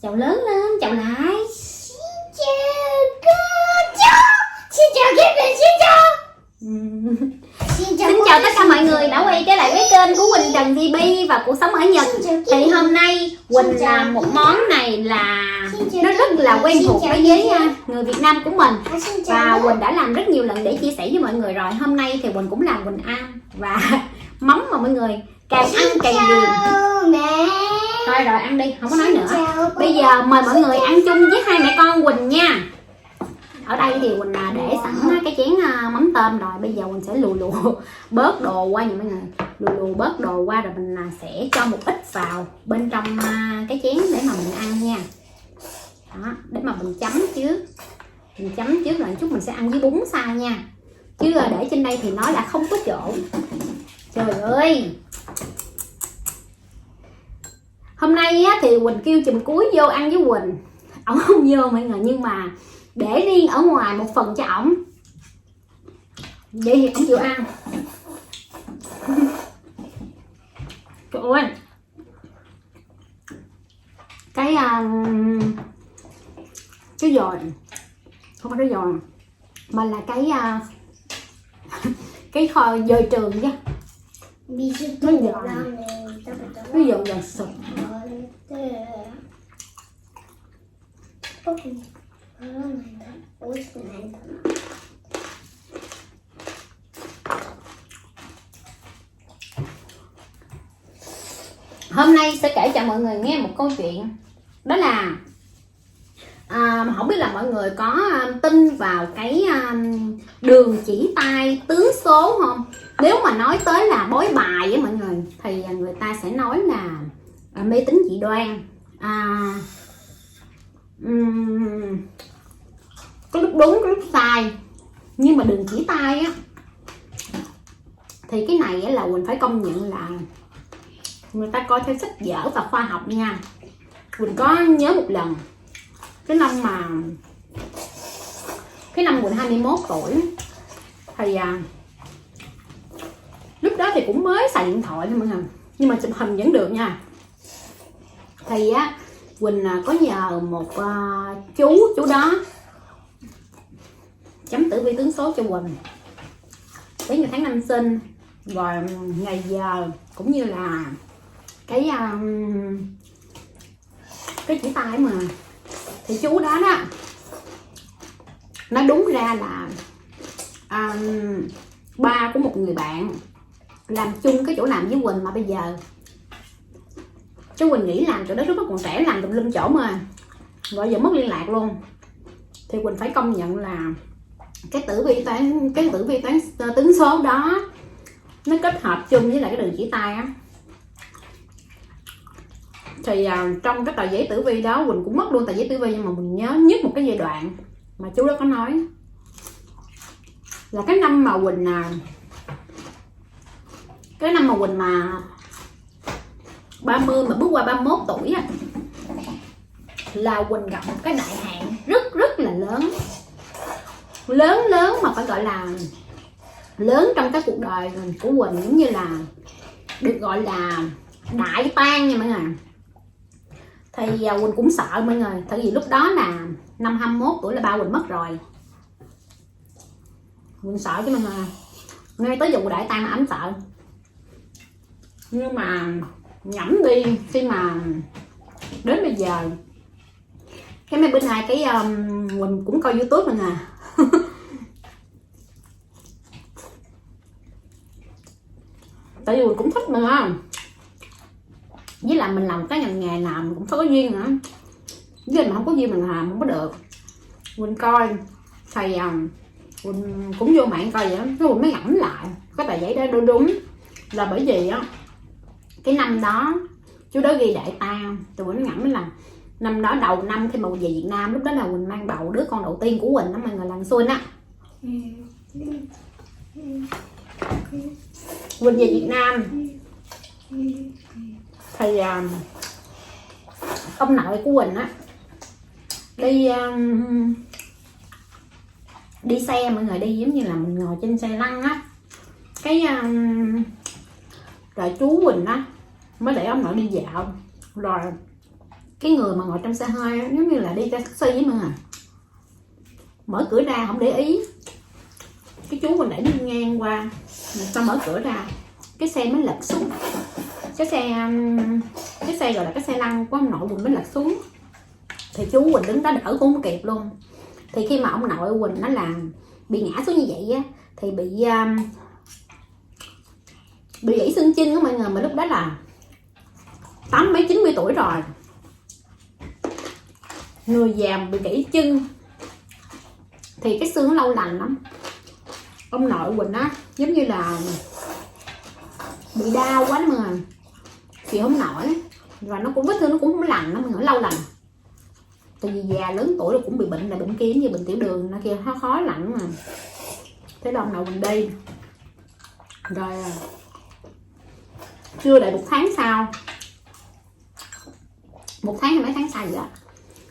Chào lớn lên, chào lại. Xin chào cô chú. Xin chào các bạn, xin chào. Xin chào tất cả mọi người đã quay trở lại với kênh của Quỳnh Trần TV và cuộc sống ở Nhật. Thì hôm nay Quỳnh làm một món này là nó rất là quen thuộc đối với người Việt Nam của mình. Và Quỳnh đã làm rất nhiều lần để chia sẻ với mọi người rồi. Hôm nay thì Quỳnh cũng làm Quỳnh ăn. Và mắm mà mọi người càng ăn càng ghiền. Thôi rồi ăn đi, không có nói nữa. Bây giờ mời mọi người ăn chung với hai mẹ con Quỳnh nha. Ở đây thì Quỳnh để sẵn cái chén mắm tôm rồi. Bây giờ Quỳnh sẽ lù bớt đồ qua nha mọi người. Lù bớt đồ qua rồi mình sẽ cho một ít vào bên trong cái chén để mà mình ăn nha. Đó, để mà mình chấm trước. Mình chấm trước rồi chút mình sẽ ăn với bún sau nha. Chứ để trên đây thì nó là không có chỗ. Trời ơi. Hôm nay thì Quỳnh kêu chùm cuối vô ăn với Quỳnh. Ổng không vô mọi người, nhưng mà để riêng ở ngoài một phần cho ổng. Vậy thì ổng chịu ăn. Trời ơi. Cái giòn, không phải cái giòn mà là cái kho dời trường chứ. Nó giòn, nó giòn sụp. Hôm nay sẽ kể cho mọi người nghe một câu chuyện. Đó là không biết là mọi người có tin vào cái đường chỉ tay tướng số không? Nếu mà nói tới là bói bài với mọi người thì người ta sẽ nói là mê tín dị đoan. Có lúc đúng có lúc sai. Nhưng mà đường chỉ tay á thì cái này là Quỳnh phải công nhận là người ta coi theo sách vở và khoa học nha. Quỳnh có nhớ một lần cái năm Quỳnh 21 tuổi thì lúc đó thì cũng mới xài điện thoại thôi mọi người, nhưng mà chụp hình vẫn được nha. Thì Quỳnh có nhờ một chú đó chấm tử vi tướng số cho Quỳnh, với ngày tháng năm sinh rồi ngày giờ cũng như là cái chỉ tay mà. Thì chú đó nó đúng ra là ba của một người bạn làm chung cái chỗ làm với Quỳnh, mà bây giờ chú Quỳnh nghĩ làm chỗ đó lúc đó còn trẻ, làm tùm lum chỗ mà rồi giờ mất liên lạc luôn. Thì Quỳnh phải công nhận là cái tử vi toán tướng số đó nó kết hợp chung với lại cái đường chỉ tay á. Thì trong cái tờ giấy tử vi đó Quỳnh cũng mất luôn tờ giấy tử vi, nhưng mà mình nhớ nhất một cái giai đoạn mà chú đó có nói là cái năm mà Quỳnh mà 30 mà bước qua 31 tuổi á, là Quỳnh gặp một cái đại hạn rất là lớn mà phải gọi là lớn trong cái cuộc đời của Quỳnh, giống như là được gọi là đại tan nha mọi người. Thì Quỳnh cũng sợ mọi người, tại vì lúc đó là năm 21 tuổi là ba Quỳnh mất rồi. Quỳnh sợ chứ mà ngay tới vụ đại tan mà ấm sợ. Nhưng mà nhẩm đi, khi mà đến bây giờ cái mấy bữa nay cái Quỳnh cũng coi YouTube rồi nè. Tại vì Quỳnh cũng thích mà, với lại mình làm cái ngành nghề làm cũng phải có duyên nữa, với mà không có duyên mình làm không có được. Quỳnh coi thầy Quỳnh cũng vô mạng coi vậy đó, cái Quỳnh mới ngẫm lại cái tờ giấy đó đúng là bởi vì á cái năm đó chú đó ghi đại tang. Thì Quỳnh ngẫm là năm đó đầu năm khi mà Quỳnh về Việt Nam, lúc đó là Quỳnh mang bầu đứa con đầu tiên của Quỳnh đó mọi người, lần xuân á. Quỳnh về Việt Nam thì ông nội của Quỳnh á đi xe mọi người, đi giống như là mình ngồi trên xe lăn á. Cái rồi chú Quỳnh á mới để ông nội đi dạo. Rồi cái người mà ngồi trong xe hơi giống như là đi taxi với mình à, mở cửa ra không để ý, cái chú mình để đi ngang qua, người ta mở cửa ra cái xe mới lật xuống, cái xe gọi là cái xe lăn của ông nội Quỳnh mới lật xuống. Thì chú Quỳnh đứng đó đỡ cũng không kịp luôn. Thì khi mà ông nội Quỳnh nó làm bị ngã xuống như vậy á, thì bị gãy xương chinh của mọi người, mà lúc đó là 80 90 tuổi rồi, người già bị gãy chân thì cái xương nó lâu lành lắm. Ông nội Quỳnh á giống như là bị đau quá đó mà chịu không nổi, và nó cũng vết thương nó cũng không lành, nó lâu lành. Tại vì già lớn tuổi rồi cũng bị bệnh này bệnh kia, như bệnh tiểu đường nó kia, nó khó lành mà. Thế là ông nội Quỳnh đi rồi, chưa đầy 1 tháng sau, 1 tháng hay mấy tháng sau vậy đó,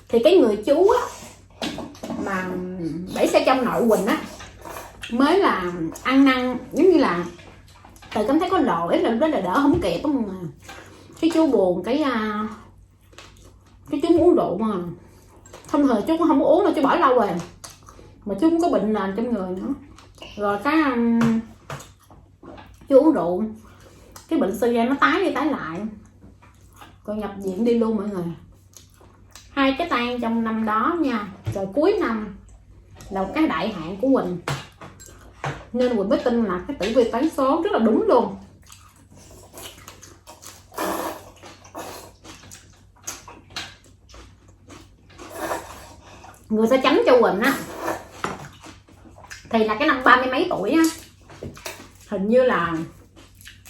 thì cái người chú á mà đẩy xe trong nội Quỳnh á mới là ăn năn, giống như là tự cảm thấy có lỗi, là đó là đỡ không kịp đó mà. Cái chú buồn, cái chú uống rượu mà thông thường chú cũng không có uống đâu, chú bỏ lâu rồi, mà chú cũng có bệnh nền trong người nữa. Rồi cái chú uống rượu, cái bệnh sơ gan nó tái đi tái lại, rồi nhập viện đi luôn mọi người. 2 cái tang trong năm đó nha. Rồi cuối năm là một cái đại hạn của Quỳnh, nên Quỳnh mới tin là cái tử vi toán số rất là đúng luôn. Người sẽ chấm cho Quỳnh á thì là cái năm 30 mấy tuổi á, hình như là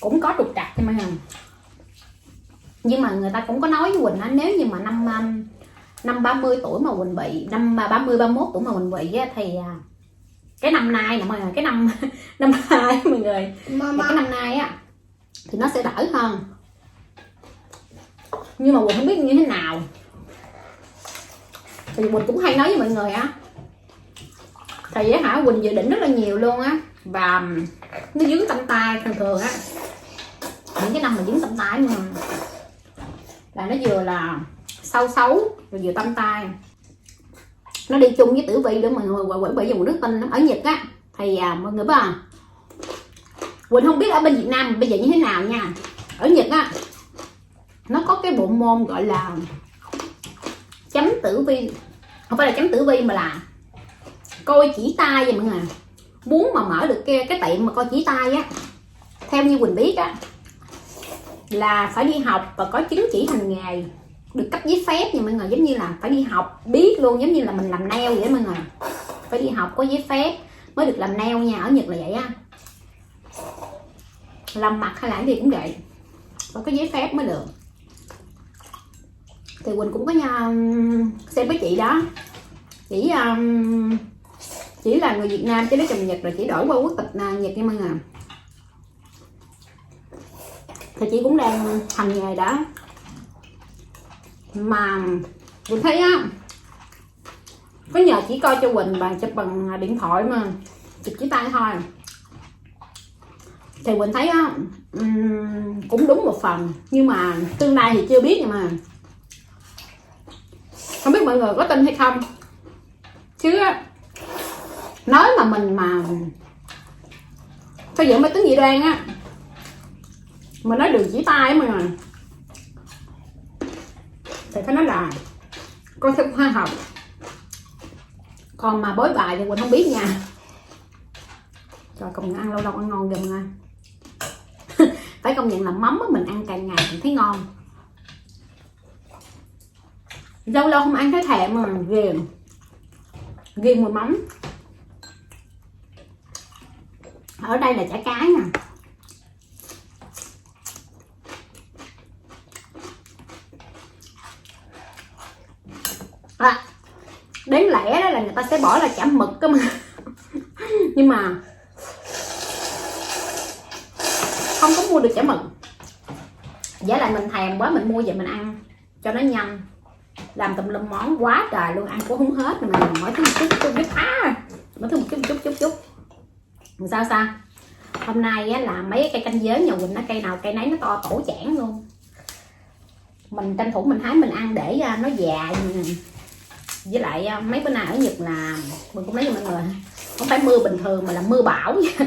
cũng có trục trặc cho mọi người. Nhưng mà người ta cũng có nói với Quỳnh á, nếu như mà năm 30 tuổi mà Quỳnh bị, năm 30 31 tuổi mà Quỳnh bị á, thì cái năm nay nè mọi người, cái năm 2 mọi người, thì cái năm nay á thì nó sẽ đỡ hơn. Nhưng mà Quỳnh không biết như thế nào, thì Quỳnh cũng hay nói với mọi người á, thì á Quỳnh dự định rất là nhiều luôn á, và nó dướng tâm tai. Thường á những cái năm mà dướng tâm tai mà là nó vừa là xấu rồi vừa tâm tai, nó đi chung với tử vi để mọi người. Bởi vì một đức tin lắm ở Nhật á, thì mọi người biết à, Quỳnh không biết ở bên Việt Nam bây giờ như thế nào nha. Ở Nhật á nó có cái bộ môn gọi là chấm tử vi, không phải là chấm tử vi mà là coi chỉ tay vậy mọi người. Muốn mà mở được cái tiệm mà coi chỉ tay á, theo như Quỳnh biết á, là phải đi học và có chứng chỉ hành nghề, được cấp giấy phép nha mọi người. Giống như là phải đi học biết luôn, giống như là mình làm nail vậy đó mọi người, phải đi học có giấy phép mới được làm nail nha. Ở Nhật là vậy á, làm mặt hay là cái gì cũng vậy, phải có giấy phép mới được. Thì Quỳnh cũng có xem với chị đó, chỉ là người Việt Nam chứ lấy chồng Nhật, rồi chỉ đổi qua quốc tịch Nhật nha mọi người. Thì chị cũng đang hành nghề đó, mà Quỳnh thấy á, có nhờ chỉ coi cho Quỳnh và chụp bằng điện thoại mà chụp chỉ tay thôi, thì Quỳnh thấy á cũng đúng một phần, nhưng mà tương lai thì chưa biết. Nhưng mà không biết mọi người có tin hay không, chứ nói mà mình mà xây dựng máy tính dị đoan á, mà nói đường chỉ tay á mọi người, thì phải nói là coi theo khoa học. Còn mà bối bài thì Quỳnh không biết nha. Trời, công nhận ăn lâu lâu ăn ngon gần nha. Phải công nhận là mắm mình ăn càng ngày mình thấy ngon, lâu lâu không ăn thấy thèm mà ghiền mùi mắm. Ở đây là chả cái nè, đáng lẽ đó là người ta sẽ bỏ là chả mực cơ mà. Nhưng mà không có mua được chả mực, giả lại mình thèm quá mình mua vậy mình ăn cho nó nhanh, làm tùm lum món quá trời luôn, ăn cũng không hết. Mà mình mỗi thứ một chút mỗi thứ một chút. Sao hôm nay á, là mấy cây canh giới nhà Quỳnh, nó cây nào cây nấy nó to tổ chảng luôn, mình tranh thủ mình hái mình ăn để nó già. Với lại mấy bữa nay ở Nhật là mình cũng nói cho mọi người, không phải mưa bình thường mà là mưa bão nha.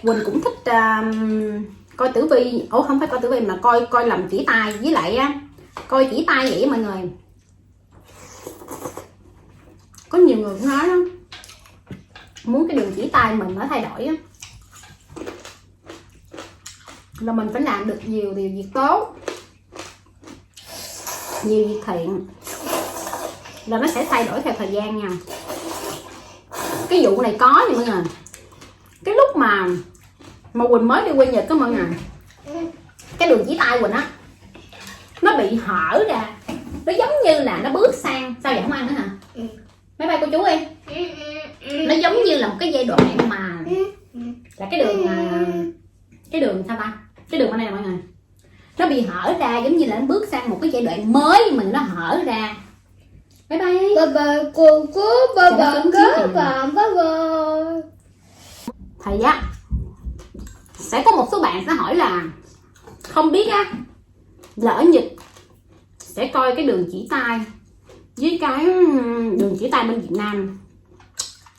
Quỳnh cũng thích coi tử vi, không phải coi tử vi mà coi làm chỉ tay, với lại coi chỉ tay vậy mọi người. Có nhiều người cũng nói đó, muốn cái đường chỉ tay mình nó thay đổi á, là mình phải làm được nhiều điều việc tốt, nhiều việc thiện, là nó sẽ thay đổi theo thời gian nha. Cái vụ này có nha mọi người. Cái lúc mà Quỳnh mới đi qua Nhật á mọi người, cái đường chỉ tay Quỳnh á nó bị hở ra, nó giống như là nó bước sang, sao vậy không ăn nữa hả? Máy bay cô chú em, nó giống như là một cái giai đoạn mà là cái đường sao ta, cái đường bên này nè mọi người, nó bị hở ra, giống như là nó bước sang một cái giai đoạn mới mình, nó hở ra. Bye bye. Bye bye cô chú, bye bye các bạn, bye bye. Thầy á, sẽ có một số bạn sẽ hỏi là không biết á, là ở Nhật sẽ coi cái đường chỉ tay với cái đường chỉ tay bên Việt Nam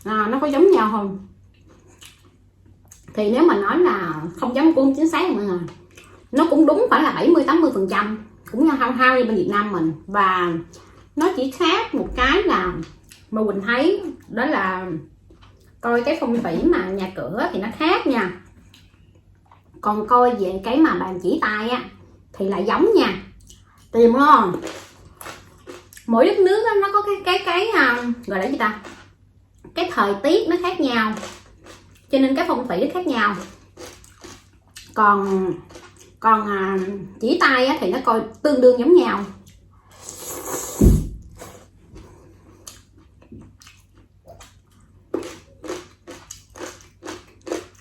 nó có giống nhau không? Thì nếu mà nói là không giống cũng không chính xác mọi người, nó cũng đúng phải là 70-80%, cũng hao hao như bên Việt Nam mình. Và nó chỉ khác một cái là mà Quỳnh thấy đó là coi cái phong thủy mà nhà cửa thì nó khác nha, còn coi về cái mà bàn chỉ tay á thì lại giống nha. Tìm không? Mỗi đất nước đó, nó có cái gọi là gì ta, cái thời tiết nó khác nhau, cho nên cái phong thủy nó khác nhau. Còn chỉ tay á, thì nó coi tương đương giống nhau.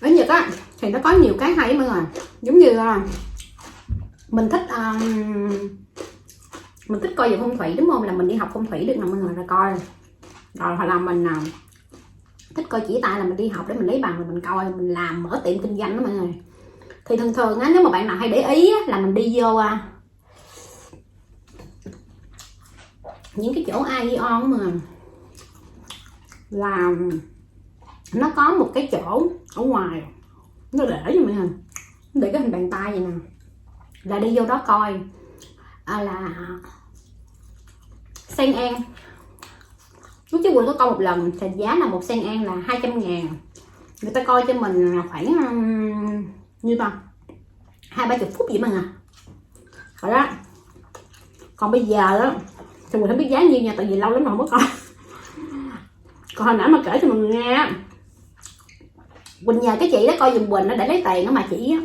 Ở Nhật á thì nó có nhiều cái hay mọi người, giống như mình thích coi về phong thủy đúng không, là mình đi học phong thủy được nè mọi người, là coi rồi, hoặc là mình thích coi chỉ tay là mình đi học để mình lấy bằng, rồi mình coi mình làm mở tiệm kinh doanh đó mọi người. Thì thường á, nếu mà bạn nào hay để ý á, là mình đi vô những cái chỗ Aeon mà là nó có một cái chỗ ở ngoài, nó để cho mọi người, để cái hình bàn tay vậy nè, là đi vô đó coi là sen an. Lúc trước Quỳnh có coi một lần thì giá là một sen an là 200.000. Người ta coi cho mình khoảng như ta 20-30 phút vậy mà nè. Rồi đó. Còn bây giờ đó thì Quỳnh không biết giá nhiêu nha, tại vì lâu lắm rồi không có coi. Còn hồi nãy mà kể cho mọi người nghe, Quỳnh nhờ cái chị đó coi giùm Quỳnh nó để lấy tiền đó mà chị á,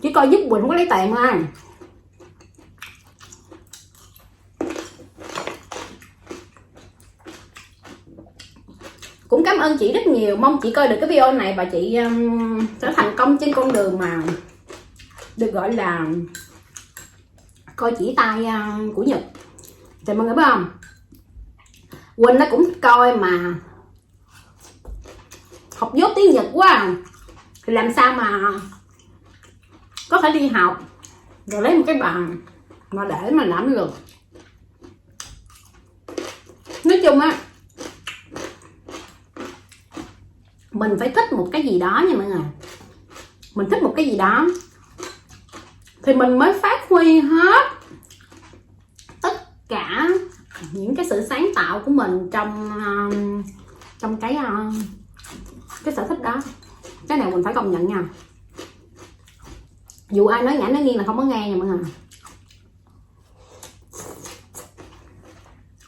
chỉ coi giúp Quỳnh không có lấy tiền thôi. Cũng cảm ơn chị rất nhiều, mong chị coi được cái video này và chị sẽ thành công trên con đường mà được gọi là coi chỉ tay của Nhật. Thì mọi người biết không, Quỳnh nó cũng thích coi mà học dốt tiếng Nhật quá, thì làm sao mà có thể đi học rồi lấy một cái bằng mà để mà làm được. Nói chung á, mình phải thích một cái gì đó nha mọi người, mình thích một cái gì đó thì mình mới phát huy hết tất cả những cái sự sáng tạo của mình trong cái sở thích đó. Cái này mình phải công nhận nha, dù ai nói nhảm nói nghiêng là không có nghe nha mọi người.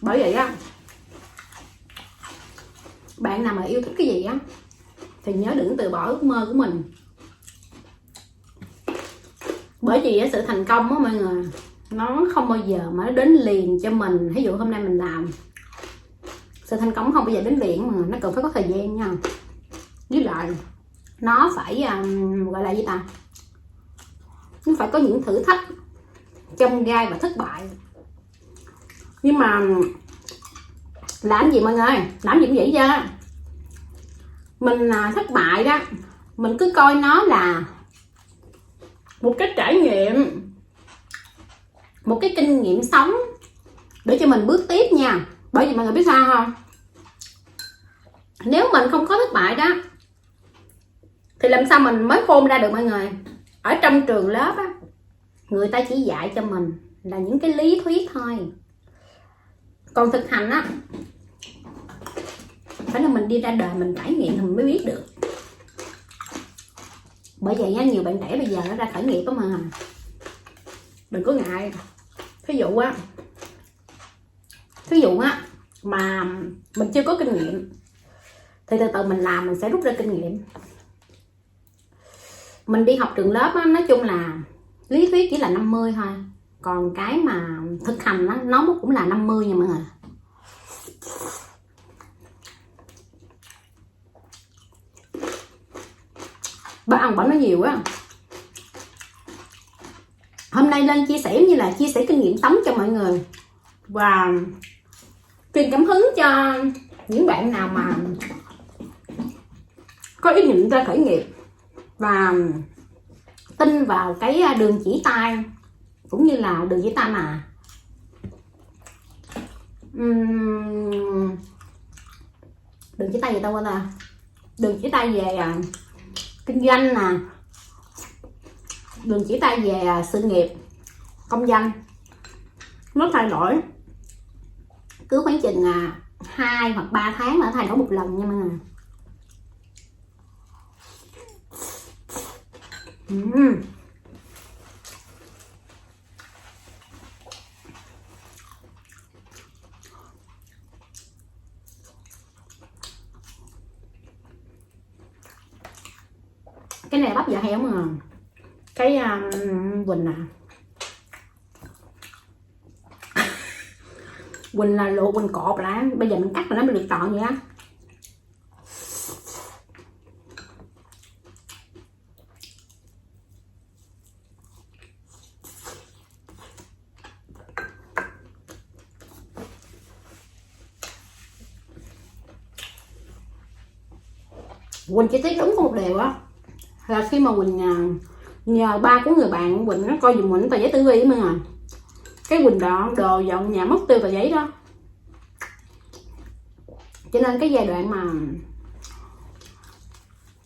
Bởi vậy á, bạn nào mà yêu thích cái gì á thì nhớ đừng từ bỏ ước mơ của mình. Bởi vì sự thành công á mọi người, nó không bao giờ mà nó đến liền cho mình. Ví dụ hôm nay mình làm, sự thành công không bao giờ đến liền mà nó cần phải có thời gian nha. Với lại nó phải gọi là gì ta, nó phải có những thử thách chông gai và thất bại. Nhưng mà làm gì mọi người, làm gì cũng vậy chứ. Mình thất bại đó mình cứ coi nó là một cái trải nghiệm, một cái kinh nghiệm sống để cho mình bước tiếp nha. Bởi vì mọi người biết sao không, nếu mình không có thất bại đó thì làm sao mình mới khôn ra được mọi người. Ở trong trường lớp á, người ta chỉ dạy cho mình là những cái lý thuyết thôi, còn thực hành á phải là mình đi ra đời mình trải nghiệm thì mình mới biết được. Bởi vậy á, nhiều bạn trẻ bây giờ nó ra khởi nghiệp đó mà, đừng có ngại. Ví dụ á mà mình chưa có kinh nghiệm thì từ từ mình làm mình sẽ rút ra kinh nghiệm. Mình đi học trường lớp á, nói chung là lý thuyết chỉ là 50 thôi, còn cái mà thực hành á, nó cũng là 50 nha mọi người. Bác ăn bỏ nó nhiều á. Hôm nay lên chia sẻ như là chia sẻ kinh nghiệm sống cho mọi người và truyền cảm hứng cho những bạn nào mà có ý định ra khởi nghiệp và tin vào cái đường chỉ tay, cũng như là đường chỉ tay mà đường chỉ tay gì đâu ta, đường chỉ tay về kinh doanh nè, đường chỉ tay về sự nghiệp công danh, nó thay đổi cứ khoảng chừng 2 hoặc 3 tháng là thay đổi một lần nha mọi người. Cái này là bắp dạ heo mà cái Quỳnh Quỳnh là luộc, Quỳnh cột lại, bây giờ mình cắt mà nó bị được trọn vậy á. Quỳnh chỉ tiếc đúng có một điều á, là khi mà Quỳnh nhờ ba của người bạn Quỳnh nó coi dùm Quỳnh tờ giấy tử vi mà cái Quỳnh đồ dọn nhà mất tiêu tờ giấy đó, cho nên cái giai đoạn mà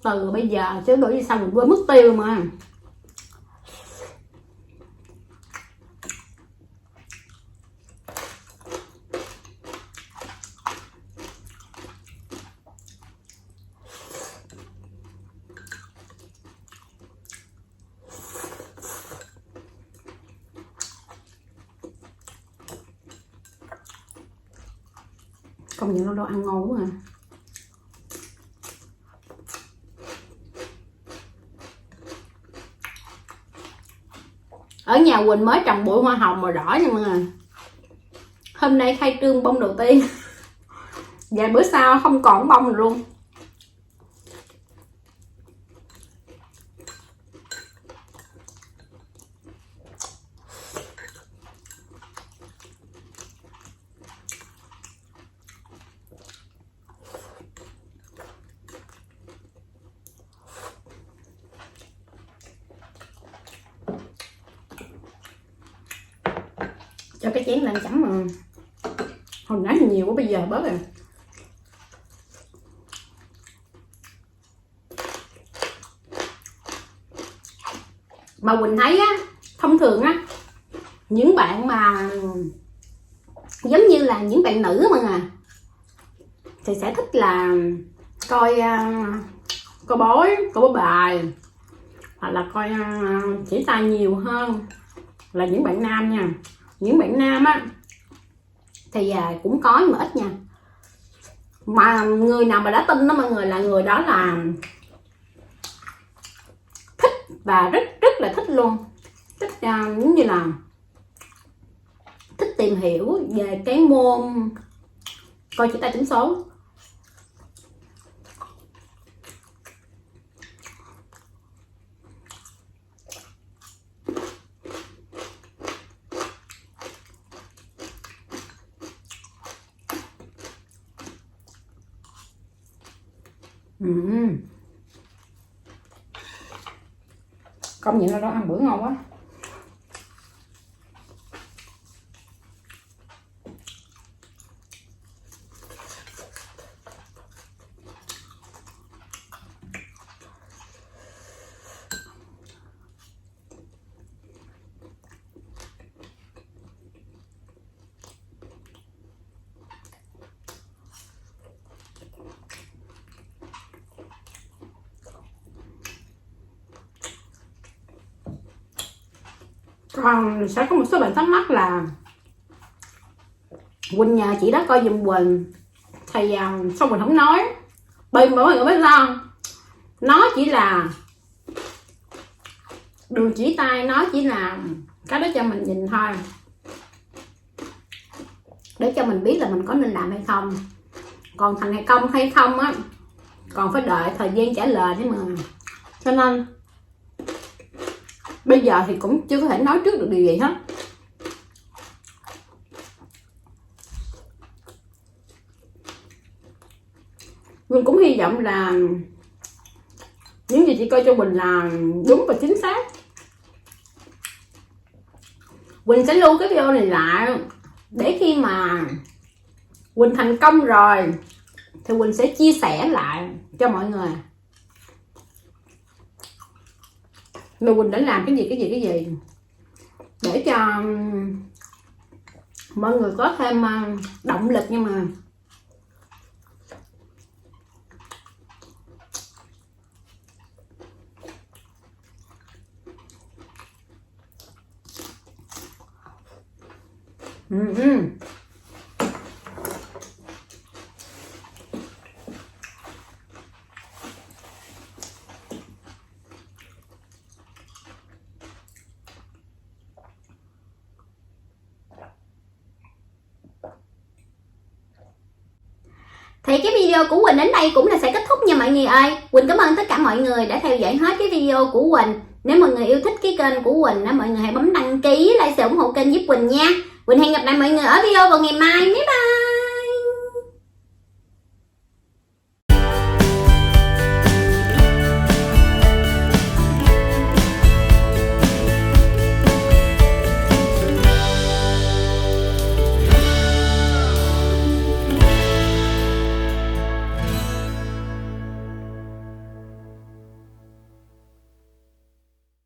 từ bây giờ chứ đổi đi sau mình quên mất tiêu mà. Công nhận đồ ăn ngon quá à. Ở nhà Quỳnh mới trồng bụi hoa hồng màu đỏ nha mọi người. Hôm nay khai trương bông đầu tiên. Vài bữa sau không còn bông rồi luôn. Cho cái chén lên chấm mà hồi nãy nhiều quá bây giờ bớt rồi. Mà Quỳnh thấy á, thông thường á, những bạn mà giống như là những bạn nữ mà thì sẽ thích là coi bói bài, hoặc là coi chỉ tay nhiều hơn là những bạn nam nha. Những bạn nam á thì cũng có nhưng mà ít nha. Mà người nào mà đã tin đó mọi người, là người đó là thích và rất là thích luôn. Thích giống như là thích tìm hiểu về cái môn coi chỉ tay tính số. Công nhận là nó ăn bữa ngon quá. Còn sẽ có một số bạn thắc mắc là Quỳnh nhờ chị đó coi giùm Quỳnh thì sao Quỳnh không nói. Bởi mọi người biết sao, nó chỉ là đường chỉ tay, nó chỉ là cái đó cho mình nhìn thôi, để cho mình biết là mình có nên làm hay không. Còn thành công hay không á còn phải đợi thời gian trả lời đấy mà. Cho nên bây giờ thì cũng chưa có thể nói trước được điều gì hết. Mình cũng hy vọng là những gì chị coi cho Quỳnh là đúng và chính xác. Quỳnh sẽ lưu cái video này lại để khi mà Quỳnh thành công rồi thì Quỳnh sẽ chia sẻ lại cho mọi người là Quỳnh đã làm cái gì để cho mọi người có thêm động lực. Nhưng mà Thì cái video của Quỳnh đến đây cũng là sẽ kết thúc nha mọi người ơi. Quỳnh cảm ơn tất cả mọi người đã theo dõi hết cái video của Quỳnh. Nếu mọi người yêu thích cái kênh của Quỳnh á, mọi người hãy bấm đăng ký, like, share, ủng hộ kênh giúp Quỳnh nha. Quỳnh hẹn gặp lại mọi người ở video vào ngày mai. Bye bye.